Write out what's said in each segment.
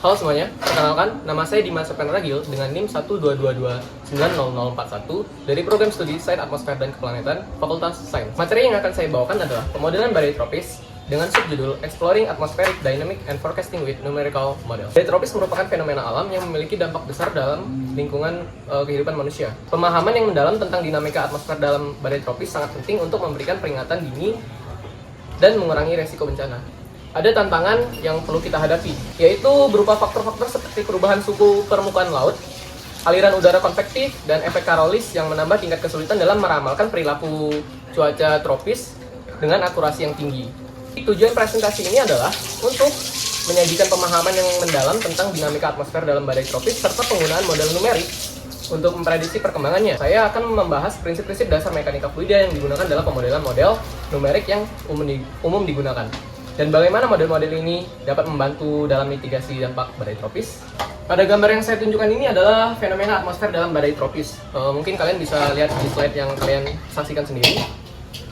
Halo semuanya, perkenalkan, nama saya Dimas Ragil dengan NIM 122290041 dari program studi Sains Atmosfer dan Keplanetan, Fakultas Sains. Materi yang akan saya bawakan adalah pemodelan badai tropis dengan subjudul Exploring Atmospheric Dynamic and Forecasting with Numerical Model. Badai tropis merupakan fenomena alam yang memiliki dampak besar dalam lingkungan kehidupan manusia. Pemahaman yang mendalam tentang dinamika atmosfer dalam badai tropis sangat penting untuk memberikan peringatan dini dan mengurangi resiko bencana. Ada tantangan yang perlu kita hadapi, yaitu berupa faktor-faktor seperti perubahan suhu permukaan laut, aliran udara konvektif, dan efek Coriolis yang menambah tingkat kesulitan dalam meramalkan perilaku cuaca tropis dengan akurasi yang tinggi. Tujuan presentasi ini adalah untuk menyajikan pemahaman yang mendalam tentang dinamika atmosfer dalam badai tropis serta penggunaan model numerik untuk memprediksi perkembangannya. Saya akan membahas prinsip-prinsip dasar mekanika fluida yang digunakan dalam pemodelan model numerik yang umum digunakan. Dan bagaimana model-model ini dapat membantu dalam mitigasi dampak badai tropis. Pada gambar yang saya tunjukkan ini adalah fenomena atmosfer dalam badai tropis. Mungkin kalian bisa lihat di slide yang kalian saksikan sendiri.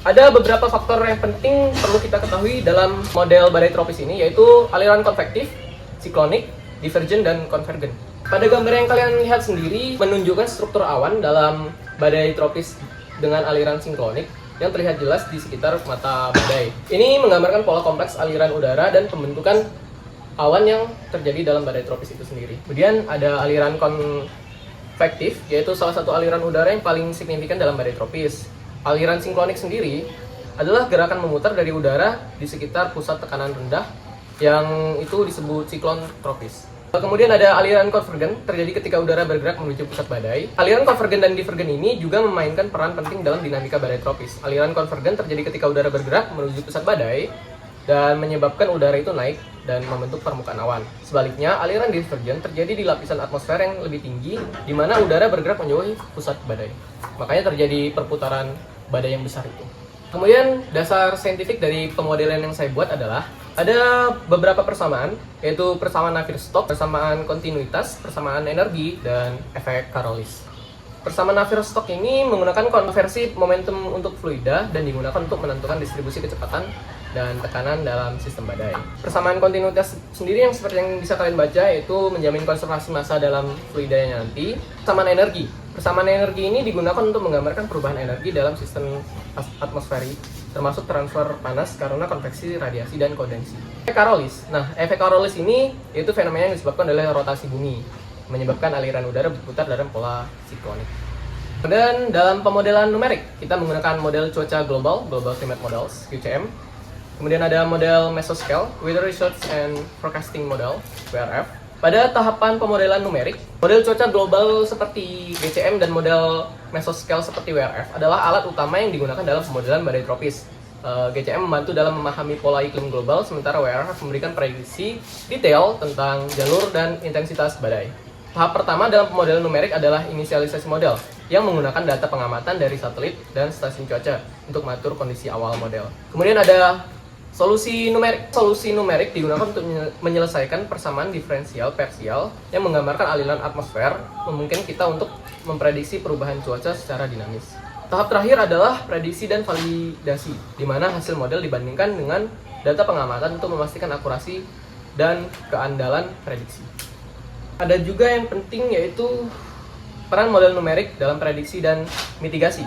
Ada beberapa faktor yang penting perlu kita ketahui dalam model badai tropis ini, yaitu aliran konvektif, siklonik, divergen, dan konvergen. Pada gambar yang kalian lihat sendiri menunjukkan struktur awan dalam badai tropis dengan aliran sinklonik yang terlihat jelas di sekitar mata badai. Ini menggambarkan pola kompleks aliran udara dan pembentukan awan yang terjadi dalam badai tropis itu sendiri. Kemudian ada aliran konvektif, yaitu salah satu aliran udara yang paling signifikan dalam badai tropis. Aliran sinklonik sendiri adalah gerakan memutar dari udara di sekitar pusat tekanan rendah yang itu disebut siklon tropis. Kemudian ada aliran konvergen, terjadi ketika udara bergerak menuju pusat badai. Aliran konvergen dan divergen ini juga memainkan peran penting dalam dinamika badai tropis. Aliran konvergen terjadi ketika udara bergerak menuju pusat badai dan menyebabkan udara itu naik dan membentuk permukaan awan. Sebaliknya, aliran divergen terjadi di lapisan atmosfer yang lebih tinggi, di mana udara bergerak menjauhi pusat badai. Makanya terjadi perputaran badai yang besar itu. Kemudian dasar saintifik dari pemodelan yang saya buat adalah ada beberapa persamaan, yaitu persamaan Navier-Stokes, persamaan kontinuitas, persamaan energi, dan efek Coriolis. Persamaan Navier-Stokes ini menggunakan konversi momentum untuk fluida dan digunakan untuk menentukan distribusi kecepatan dan tekanan dalam sistem badai. Persamaan kontinuitas sendiri yang seperti yang bisa kalian baca yaitu menjamin konservasi massa dalam fluidanya nanti. Persamaan energi. Persamaan energi ini digunakan untuk menggambarkan perubahan energi dalam sistem atmosferik, termasuk transfer panas karena konveksi, radiasi, dan kondensi. Efek Coriolis. Nah, efek Coriolis ini yaitu fenomena yang disebabkan oleh rotasi bumi, menyebabkan aliran udara berputar dalam pola siklonik. Dan dalam pemodelan numerik, kita menggunakan model cuaca global, Global Climate Models, QCM. Kemudian ada model Mesoscale, Weather Research and Forecasting Model, WRF. Pada tahapan pemodelan numerik, model cuaca global seperti GCM dan model Mesoscale seperti WRF adalah alat utama yang digunakan dalam pemodelan badai tropis. GCM membantu dalam memahami pola iklim global, sementara WRF memberikan prediksi detail tentang jalur dan intensitas badai. Tahap pertama dalam pemodelan numerik adalah inisialisasi model, yang menggunakan data pengamatan dari satelit dan stasiun cuaca untuk mengatur kondisi awal model. Kemudian ada solusi numerik. Solusi numerik digunakan untuk menyelesaikan persamaan diferensial parsial yang menggambarkan aliran atmosfer, memungkinkan kita untuk memprediksi perubahan cuaca secara dinamis. Tahap terakhir adalah prediksi dan validasi, di mana hasil model dibandingkan dengan data pengamatan untuk memastikan akurasi dan keandalan prediksi. Ada juga yang penting yaitu peran model numerik dalam prediksi dan mitigasi.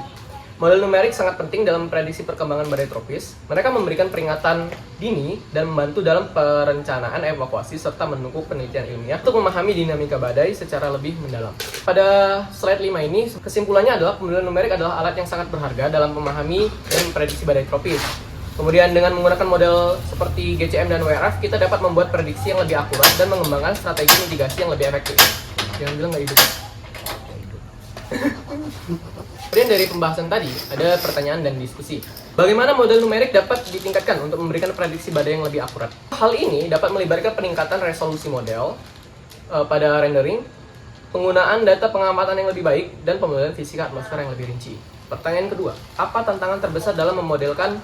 Model numerik sangat penting dalam prediksi perkembangan badai tropis. Mereka memberikan peringatan dini dan membantu dalam perencanaan evakuasi serta mendukung penelitian ilmiah untuk memahami dinamika badai secara lebih mendalam. Pada slide 5 ini, kesimpulannya adalah pemodelan numerik adalah alat yang sangat berharga dalam memahami dan memprediksi badai tropis. Kemudian dengan menggunakan model seperti GCM dan WRF, kita dapat membuat prediksi yang lebih akurat dan mengembangkan strategi mitigasi yang lebih efektif. Jangan bilang nggak hidup. Kemudian dari pembahasan tadi, ada pertanyaan dan diskusi. Bagaimana model numerik dapat ditingkatkan untuk memberikan prediksi badai yang lebih akurat? Hal ini dapat melibatkan peningkatan resolusi model pada rendering, penggunaan data pengamatan yang lebih baik, dan pemodelan fisika atmosfer yang lebih rinci. Pertanyaan kedua, apa tantangan terbesar dalam memodelkan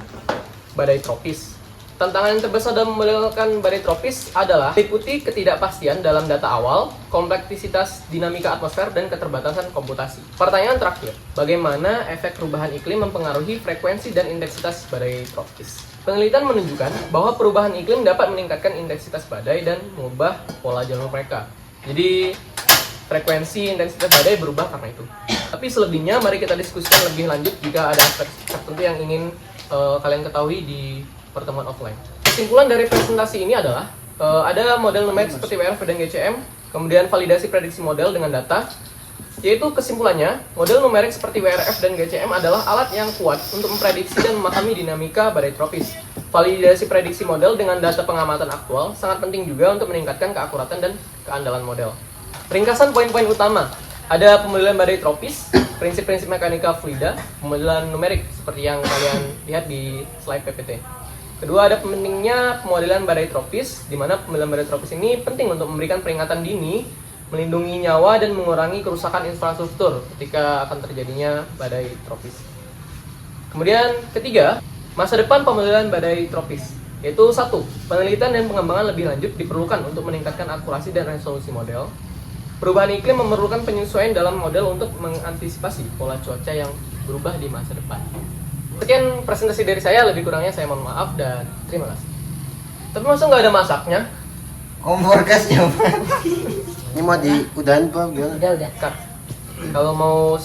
badai tropis? Tantangan yang terbesar dalam memodelkan badai tropis adalah meliputi ketidakpastian dalam data awal, kompleksitas dinamika atmosfer, dan keterbatasan komputasi. Pertanyaan terakhir, bagaimana efek perubahan iklim mempengaruhi frekuensi dan intensitas badai tropis? Penelitian menunjukkan bahwa perubahan iklim dapat meningkatkan intensitas badai dan mengubah pola jalur mereka. Jadi, frekuensi intensitas badai berubah karena itu. Tapi selebihnya, mari kita diskusikan lebih lanjut jika ada aspek tertentu yang ingin kalian ketahui di pertemuan offline. Kesimpulan dari presentasi ini adalah ada model numerik seperti WRF dan GCM, kemudian validasi prediksi model dengan data. Yaitu kesimpulannya, model numerik seperti WRF dan GCM adalah alat yang kuat untuk memprediksi dan memahami dinamika badai tropis. Validasi prediksi model dengan data pengamatan aktual sangat penting juga untuk meningkatkan keakuratan dan keandalan model. Ringkasan poin-poin utama, ada pemodelan badai tropis, prinsip-prinsip mekanika fluida, pemodelan numerik seperti yang kalian lihat di slide PPT. Kedua, ada pentingnya pemodelan badai tropis, di mana pemodelan badai tropis ini penting untuk memberikan peringatan dini, melindungi nyawa dan mengurangi kerusakan infrastruktur ketika akan terjadinya badai tropis. Kemudian ketiga, masa depan pemodelan badai tropis, yaitu 1. Penelitian dan pengembangan lebih lanjut diperlukan untuk meningkatkan akurasi dan resolusi model. Perubahan iklim memerlukan penyesuaian dalam model untuk mengantisipasi pola cuaca yang berubah di masa depan. Sekian presentasi dari saya, lebih kurangnya saya mohon maaf dan terima kasih. Tapi masa nggak ada masaknya? Kompor gasnya. Ini mau diudahin apa gimana? Udah. Kak, kalau mau